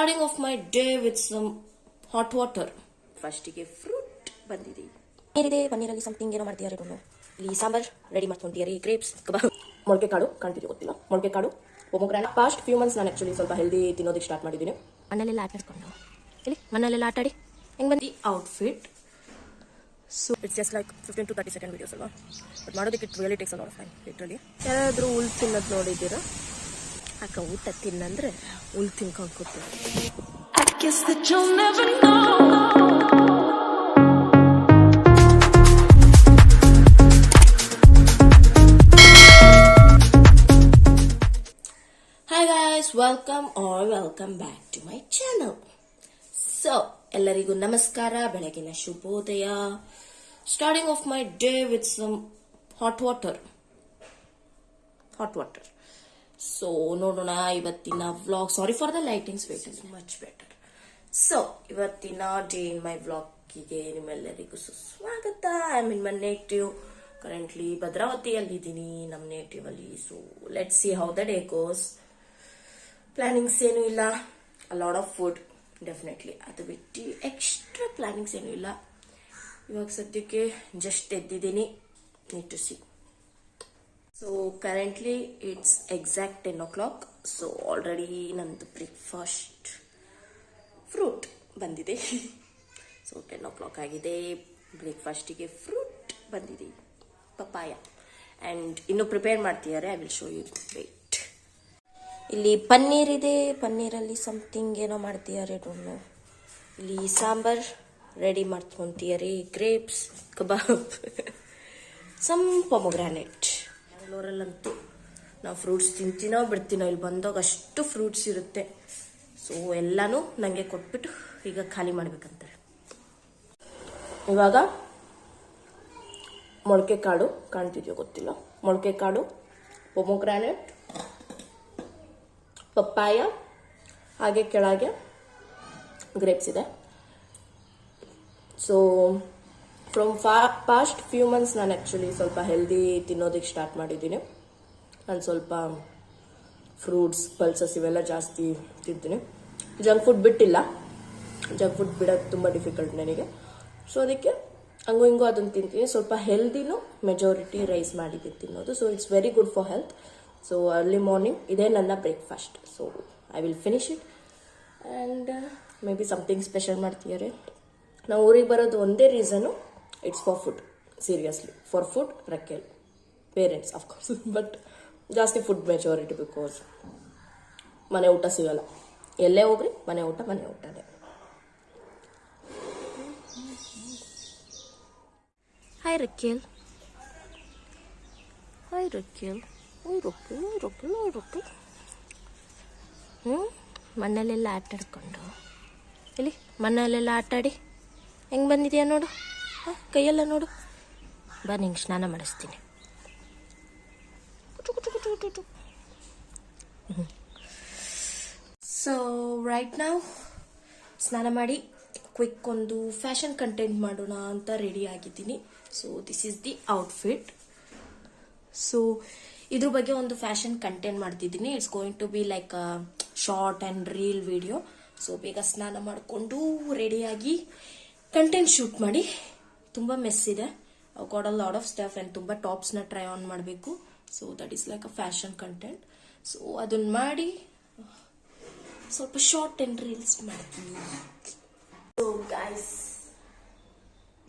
Starting off my day with some hot water. ಫಸ್ಟಿಗೆ fruit ಬಂದಿದೆ. ಏನಿದೆ ಪನ್ನೀರಲ್ಲಿ ಸಮಥಿಂಗ್ ಏನೋ ಮಾಡ್ತಿದ್ದಾರೆ ಡೋಂಟ್ ನೋ. ಇಲ್ಲಿ ಸಾಂಬಾರ್ ರೆಡಿ ಮಾಡ್ಕೊಂತಿದ್ದಾರೆ. ಗ್ರೇಪ್ಸ್ ಕಬಾಬ್, ಮೊಳಕೆ ಕಾಳು ಕಾಣ್ತಿದೆಯೋ ಗೊತ್ತಿಲ್ಲ. ಮೊಳಕೆ ಕಾಳು, ಪೊಮೊಗ್ರಾನೇಟ್. ಪಾಸ್ಟ್ ಫ್ಯೂ ಮಂತ್ಸ್ ನಾನು ಆಕ್ಚುಲಿ ಸ್ವಲ್ಪ ಹೆಲ್ದಿ ತಿನ್ನೋದಕ್ಕೆ ಸ್ಟಾರ್ಟ್ ಮಾಡಿದ್ದೀನಿ. ಮನೆಯಲ್ಲೆಲ್ಲ ಆಟ ಆಡ್ಕೊಂಡು ಇಲ್ಲಿ ಮನೆಯಲ್ಲೆಲ್ಲ ಆಟ ಆಡಿ ಹೆಂಗೆ ಬಂದು outfit. So it's just like 15 to 30 second videos ಅಲ್ವಾ, ಬಟ್ ಮಾಡೋದಕ್ಕೆ it really takes a lot of time literally. ಯಾರಾದರೂ ಹುಲ್ ತಿನ್ನೋದು ನೋಡಿದ್ದೀರಾ? ಅಕ್ಕ ಊಟ ತಿನ್ನಂದ್ರೆ ಹುಲ್ ತಿನ್ಕೊಂಡು ಕೂತ್ತಾರೆ. Hi guys, welcome back to my channel. So ಎಲ್ಲರಿಗೂ ನಮಸ್ಕಾರ, ಬೆಳಗಿನ ಶುಭೋದಯ. Starting off my day with some hot water. So ನೋಡೋಣ ಇವತ್ತಿನ vlog. Sorry for the lightings, wait is much better. So ಇವತ್ತಿನ ಡೇ ಇನ್ ಮೈ ವ್ಲಾಗಿಗೆ ನಿಮ್ಮೆಲ್ಲರಿಗೂ ಸುಸ್ವಾಗತ. I am in my native. Currently ಭದ್ರಾವತಿಯಲ್ಲಿದ್ದೀನಿ, ನಮ್ಮ ನೇಟಿವ್ ಅಲ್ಲಿ. So let's see how the day goes. Plannings ಏನೂ ಇಲ್ಲ. A lot of food definitely. ಅದು ಬಿಟ್ಟು ಎಕ್ಸ್ಟ್ರಾ ಪ್ಲಾನಿಂಗ್ಸ್ ಏನೂ ಇಲ್ಲ. ಇವಾಗ ಸದ್ಯಕ್ಕೆ ಜಸ್ಟ್ ಎದ್ದಿದ್ದೀನಿ. Need to see. So currently it's exact 10 o'clock. So already ನಂದು ಬ್ರೇಕ್ಫಾಸ್ಟ್ ಫ್ರೂಟ್ ಬಂದಿದೆ. ಸೊ 10 o'clock ಆಗಿದೆ. ಬ್ರೇಕ್ಫಾಸ್ಟಿಗೆ ಫ್ರೂಟ್ ಬಂದಿದೆ, ಪಪಾಯ. ಆ್ಯಂಡ್ ಇನ್ನು ಪ್ರಿಪೇರ್ ಮಾಡ್ತಿದ್ದಾರೆ. I will show you. Wait. ಇಲ್ಲಿ ಪನ್ನೀರ್ ಇದೆ. ಪನ್ನೀರಲ್ಲಿ ಸಮಥಿಂಗ್ ಏನೋ ಮಾಡ್ತಿದ್ದಾರೆ ಡೋಂಟ್ ನೋ. ಇಲ್ಲಿ ಸಾಂಬಾರ್ ರೆಡಿ ಮಾಡ್ಕೊಂತಿದ್ದಾರೆ. ಗ್ರೇಪ್ಸ್, ಕಬಾಬ್, ಸಮ್ ಪೊಮೊಗ್ರಾನೇಟ್. ಬ್ಯಾಂಗ್ಳೂರಲ್ಲಂತೂ ನಾವು ಫ್ರೂಟ್ಸ್ ತಿಂತೀನೋ ಬಿಡ್ತೀನೋ, ಇಲ್ಲಿ ಬಂದಾಗ ಅಷ್ಟು ಫ್ರೂಟ್ಸ್ ಇರುತ್ತೆ. ಸೊ ಎಲ್ಲಾನು ನನಗೆ ಕೊಟ್ಬಿಟ್ಟು ಈಗ ಖಾಲಿ ಮಾಡ್ಬೇಕಂತಾರೆ. ಇವಾಗ ಮೊಳಕೆ ಕಾಳು ಕಾಣ್ತಿದ್ಯೋ ಗೊತ್ತಿಲ್ಲ. ಮೊಳಕೆ ಕಾಳು, ಪೊಮೊಗ್ರಾನೇಟ್, ಪಪ್ಪಾಯ, ಹಾಗೆ ಕೆಳಗೆ ಗ್ರೇಪ್ಸ್ ಇದೆ. So from past few months ನಾನು ಆ್ಯಕ್ಚುಲಿ ಸ್ವಲ್ಪ ಹೆಲ್ದಿ ತಿನ್ನೋದಕ್ಕೆ ಸ್ಟಾರ್ಟ್ ಮಾಡಿದ್ದೀನಿ. ನಾನು ಸ್ವಲ್ಪ ಫ್ರೂಟ್ಸ್, ಪಲ್ಸಸ್ ಇವೆಲ್ಲ ಜಾಸ್ತಿ ತಿಂತೀನಿ. ಜಂಕ್ ಫುಡ್ ಬಿಟ್ಟಿಲ್ಲ. ಜಂಕ್ ಫುಡ್ ಬಿಡೋದು ತುಂಬ ಡಿಫಿಕಲ್ಟ್ ನನಗೆ. ಸೊ ಅದಕ್ಕೆ ಹಂಗೂ ಹಿಂಗೂ ಅದನ್ನು ತಿಂತೀನಿ. ಸ್ವಲ್ಪ ಹೆಲ್ದಿನೂ ಮೆಜಾರಿಟಿ ರೈಸ್ ಮಾಡಿದ್ದೀನಿ ತಿನ್ನೋದು. So it's very good for health. So early morning ಇದೇ ನನ್ನ breakfast. So I will finish it. And maybe something special ಮಾಡ್ತಿದ್ದಾರೆ. ನಾವು ಊರಿಗೆ ಬರೋದು ಒಂದೇ reason, it's for food. Seriously for food. Raquel parents of course, but ಜಾಸ್ತಿ food majority. Because ಮನೆ ಊಟ ಸಿಗಲ್ಲ. ಎಲ್ಲೇ ಹೋಗ್ರಿ ಮನೆ ಊಟನೇ. ಹಾಯ್ ರಕೆಲ್. ಮಣ್ಣಲ್ಲೆಲ್ಲ ಆಟ ಆಡ್ಕೊಂಡು ಇಲ್ಲಿ ಮಣ್ಣಲ್ಲೆಲ್ಲ ಆಟಾಡಿ ಹೆಂಗೆ ಬಂದಿದೆಯಾ ನೋಡು. ಕೈಯೆಲ್ಲ ನೋಡು. ಬಾ ನಿಂಗೆ ಸ್ನಾನ ಮಾಡಿಸ್ತೀನಿ. ಸೊ ರೈಟ್ ನಾವು ಸ್ನಾನ ಮಾಡಿ ಕ್ವಿಕ್ ಒಂದು ಫ್ಯಾಷನ್ ಕಂಟೆಂಟ್ ಮಾಡೋಣ ಅಂತ ರೆಡಿ ಆಗಿದ್ದೀನಿ. So this is the outfit. So ಇದ್ರ ಬಗ್ಗೆ ಒಂದು ಫ್ಯಾಷನ್ ಕಂಟೆಂಟ್ ಮಾಡ್ತಿದ್ದೀನಿ. It's going to be like a short and reel video. So ಬೇಗ ಸ್ನಾನ ಮಾಡಿಕೊಂಡು ರೆಡಿಯಾಗಿ ಕಂಟೆಂಟ್ ಶೂಟ್ ಮಾಡಿ. ತುಂಬ ಮೆಸ್ ಇದೆ. I got a lot of stuff and ತುಂಬ ಟಾಪ್ಸ್ನ ಟ್ರೈ ಆನ್ ಮಾಡಬೇಕು. So that is like a fashion content. So ಅದನ್ನ ಮಾಡಿ ಸ್ವಲ್ಪ ಶಾರ್ಟ್ ಆ್ಯಂಡ್ ರೀಲ್ಸ್ ಮಾಡ್ತೀನಿ. ಸೊ ಗೈಸ್,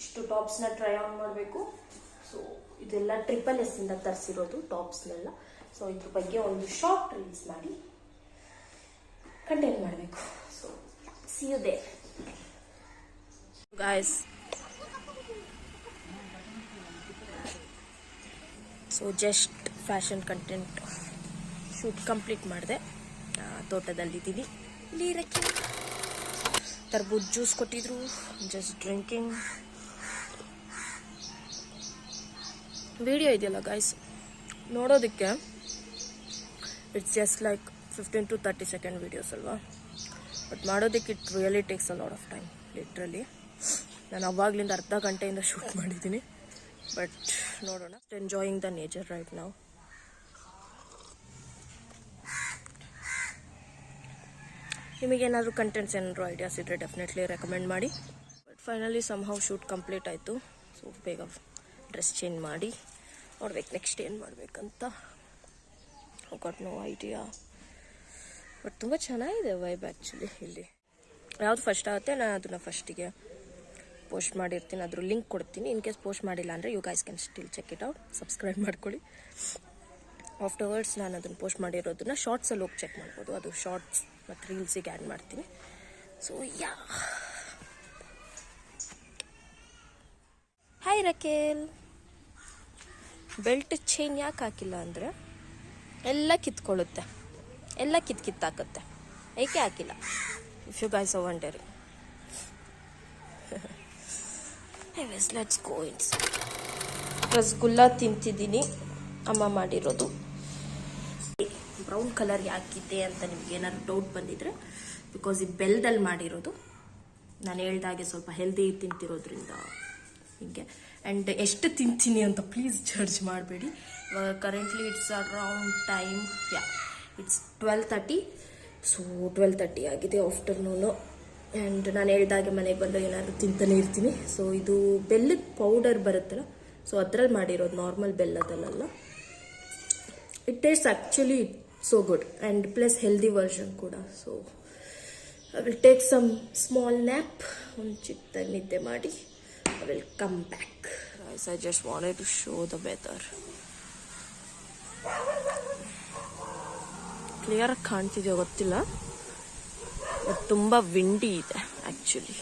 ಇಷ್ಟು ಟಾಪ್ಸ್ನ ಟ್ರೈ ಆನ್ ಮಾಡಬೇಕು. ಸೊ ಇದೆಲ್ಲ SSS ಇಂದ ತರಿಸಿರೋದು ಟಾಪ್ಸ್ನೆಲ್ಲ. ಸೊ ಇದ್ರ ಬಗ್ಗೆ ಒಂದು ಶಾರ್ಟ್ ರೀಲ್ಸ್ ಮಾಡಿ ಕಂಟೆಂಟ್ ಮಾಡಬೇಕು. So see you there guys. So just fashion content shoot complete ಮಾಡಿದೆ. ತೋಟದಲ್ಲಿದ್ದೀನಿ. ಇಲ್ಲಿ ತರ್ಬೂಜ್ ಜ್ಯೂಸ್ ಕೊಟ್ಟಿದ್ರು. Just drinking. ವಿಡಿಯೋ ಇದೆಯಲ್ಲ ಗೈಸ್, ನೋಡೋದಕ್ಕೆ it's just like 15 to 30 second videos ಅಲ್ವಾ, ಬಟ್ ಮಾಡೋದಕ್ಕೆ it really takes a lot of time literally. ನಾನು ಅವಾಗ್ಲಿಂದ ಅರ್ಧ ಗಂಟೆಯಿಂದ ಶೂಟ್ ಮಾಡಿದ್ದೀನಿ. ಬಟ್ ನೋಡೋಣ. ಎಂಜಾಯಿಂಗ್ ದ ನೇಚರ್ ರೈಟ್ ನಾವು. ನಿಮಗೇನಾದರೂ ಕಂಟೆಂಟ್ಸ್ ಏನಾದರೂ ಐಡಿಯಾಸ್ ಇದ್ದರೆ ಡೆಫಿನೆಟ್ಲಿ ರೆಕಮೆಂಡ್ ಮಾಡಿ. But finally somehow shoot complete ಆಯಿತು. ಸೊ ಬೇಗ ಡ್ರೆಸ್ ಚೇಂಜ್ ಮಾಡಿ ನೋಡ್ಬೇಕು ನೆಕ್ಸ್ಟ್ ಏನು ಮಾಡಬೇಕಂತ. Got no idea. ಬಟ್ ತುಂಬ ಚೆನ್ನಾಗಿದೆ ವೈಬ್ ಆ್ಯಕ್ಚುಲಿ. ಇಲ್ಲಿ ಯಾವುದು ಫಸ್ಟ್ ಆಗುತ್ತೆ ನಾನು ಅದನ್ನು ಫಸ್ಟಿಗೆ ಪೋಸ್ಟ್ ಮಾಡಿರ್ತೀನಿ, ಅದ್ರ ಲಿಂಕ್ ಕೊಡ್ತೀನಿ. ಇನ್ ಕೇಸ್ ಪೋಸ್ಟ್ ಮಾಡಿಲ್ಲ ಅಂದರೆ you guys can still check it out. Subscribe ಮಾಡ್ಕೊಳ್ಳಿ. ಆಫ್ಟರ್ವರ್ಡ್ಸ್ ನಾನು ಅದನ್ನು ಪೋಸ್ಟ್ ಮಾಡಿರೋದನ್ನ ಶಾರ್ಟ್ಸಲ್ಲಿ ಹೋಗಿ ಚೆಕ್ ಮಾಡ್ಬೋದು. ಅದು ಶಾರ್ಟ್ಸ್ ಮತ್ತು ರೀಲ್ಸಿಗೆ ಆ್ಯಡ್ ಮಾಡ್ತೀನಿ. So yeah, hi Raquel. Belt chain ಯಾಕೆ ಹಾಕಿಲ್ಲ ಅಂದರೆ ಎಲ್ಲ ಕಿತ್ಕೊಳ್ಳುತ್ತೆ, ಎಲ್ಲ ಕಿತ್ತಾಕುತ್ತೆ. ಏಕೆ ಹಾಕಿಲ್ಲ? If you guys are wondering. Yes let's go ಇನ್ಸ್. ರಸಗುಲ್ಲ ತಿಂತಿದ್ದೀನಿ, ಅಮ್ಮ ಮಾಡಿರೋದು. ಬ್ರೌನ್ ಕಲರ್ ಯಾಕಿದೆ ಅಂತ ನಿಮ್ಗೆ ಏನಾದ್ರು ಡೌಟ್ ಬಂದಿದ್ರೆ, ಬಿಕಾಸ್ ಈ ಬೆಲ್ಲದಲ್ಲಿ ಮಾಡಿರೋದು. ನಾನು ಹೇಳ್ದಾಗೆ ಸ್ವಲ್ಪ ಹೆಲ್ದಿ ತಿಂತಿರೋದ್ರಿಂದ ಹೀಗೆ. ಆ್ಯಂಡ್ ಎಷ್ಟು ತಿಂತೀನಿ ಅಂತ ಪ್ಲೀಸ್ ಜಡ್ಜ್ ಮಾಡಬೇಡಿ. Currently it's around time, it's 12:30. So 12:30 ಆಗಿದೆ ಆಫ್ಟರ್ನೂನು. ಆ್ಯಂಡ್ ನಾನು ಹೇಳ್ದಾಗೆ ಮನೆಗೆ ಬಂದು ಏನಾದ್ರು ತಿಂತಾನೆ ಇರ್ತೀನಿ. ಸೊ ಇದು ಬೆಲ್ಲದ ಪೌಡರ್ ಬರುತ್ತಲ್ಲ, ಸೊ ಅದ್ರಲ್ಲಿ ಮಾಡಿರೋದು, ನಾರ್ಮಲ್ ಬೆಲ್ಲದಲ್ಲ. It taste actually so good and plus healthy version kuda. So I will take some small nap, ಒಂದು ಚಿಕ್ಕ ನಿದ್ದೆ ಮಾಡಿ I will come back. Guys, I just wanted to show the weather. Clear ಆಗಿ ಕಾಣ್ತಿದೆಯೋ ಗೊತ್ತಿಲ್ಲ, but ತುಂಬ windy ಇದೆ actually.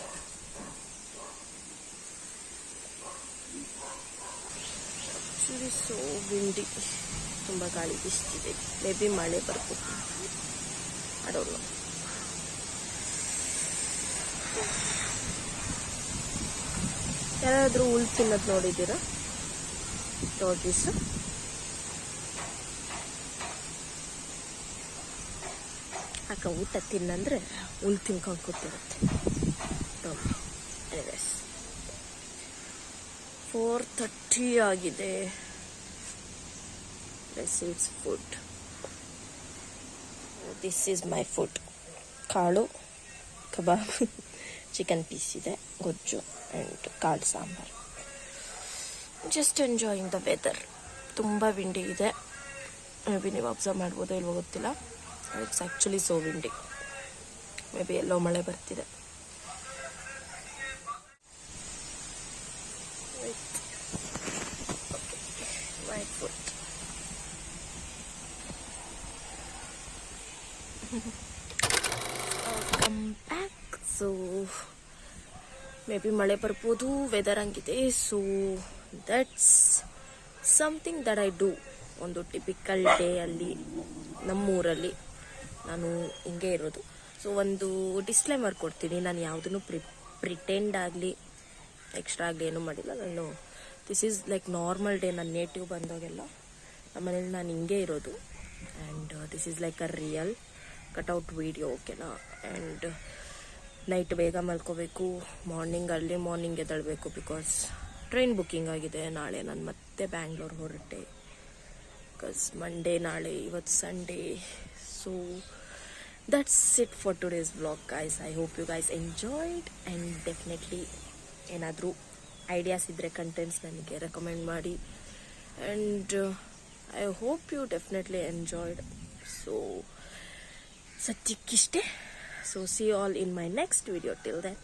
So ವಿಂಡಿ, ತುಂಬ ಗಾಳಿ ಬೀಸ್ತಿದೆ. ಮೇ ಬಿ ಮಳೆ ಬರ್ಬೋದು, ಐ ಡೋಂಟ್ ನೋ. ಯಾರಾದರೂ ಹುಲ್ ತಿನ್ನೋದು ನೋಡಿದ್ದೀರಾ? ಟಾರ್ಟಿಸ್. ಅಕ್ಕ ಊಟ ತಿನ್ನಂದ್ರೆ ಹುಲ್ ತಿನ್ಕೊಂಡು ಕೂತಿರುತ್ತೆ. ಎನಿವೇಸ್ 4:30 ಆಗಿದೆ. It's food. This is my food. ಕಾಳು ಕಬಾಬ್, ಚಿಕನ್ ಪೀಸ್ ಇದೆ, ಗೊಜ್ಜು ಆ್ಯಂಡ್ ಕಾಳು ಸಾಂಬಾರು. Just enjoying the weather. ತುಂಬ ವಿಂಡಿ ಇದೆ. ಮೇ ಬಿ ನೀವು ಅಬ್ಸರ್ವ್ ಮಾಡ್ಬೋದೋ ಇಲ್ವೋ ಗೊತ್ತಿಲ್ಲ. It's actually so windy. Maybe ಎಲ್ಲೋ ಮಳೆ ಬರ್ತಿದೆ. My food. Welcome back. So maybe ಮಳೆ ಬರ್ಬೋದು, ವೆದರ್ ಹಂಗಿದೆ. So that's something that I do. ಒಂದು ಟಿಪಿಕಲ್ ಡೇ ಅಲ್ಲಿ ನಮ್ಮೂರಲ್ಲಿ ನಾನು ಹಿಂಗೆ ಇರೋದು. ಸೊ ಒಂದು ಡಿಸ್ಕ್ಲೇಮರ್ ಕೊಡ್ತೀನಿ, ನಾನು ಯಾವುದನ್ನು ಪ್ರಿಟೆಂಡ್ ಆಗಲಿ ಎಕ್ಸ್ಟ್ರಾ ಆಗಲಿ ಏನೂ ಮಾಡಿಲ್ಲ. ನಾನು this is like normal day. ನಾನು ನೇಟಿವ್ ಬಂದಾಗೆಲ್ಲ ನಮ್ಮ ಮನೇಲಿ ನಾನು ಹಿಂಗೆ ಇರೋದು. And this is like a real cutout video, ಓಕೆನಾ? ಆ್ಯಂಡ್ ನೈಟ್ ಬೇಗ ಮಲ್ಕೋಬೇಕು, ಅರ್ಲಿ ಮಾರ್ನಿಂಗ್ ಎದ್ದೇಳಬೇಕು, ಬಿಕಾಸ್ ಟ್ರೈನ್ ಬುಕ್ಕಿಂಗ್ ಆಗಿದೆ. ನಾಳೆ ನಾನು ಮತ್ತೆ ಬ್ಯಾಂಗ್ಳೂರ್ ಹೊರಟೆ, ಬಿಕಾಸ್ ಮಂಡೇ ನಾಳೆ, ಇವತ್ತು Sunday. So that's it for today's vlog guys. I hope you guys enjoyed. And definitely ಏನಾದರೂ ಐಡಿಯಾಸ್ ಇದ್ದರೆ ಕಂಟೆಂಟ್ಸ್ ನನಗೆ ರೆಕಮೆಂಡ್ ಮಾಡಿ. And I hope you definitely enjoyed. So ಸದ್ಯಕ್ಕಿಷ್ಟೇ. So see you all in my next video. Till then,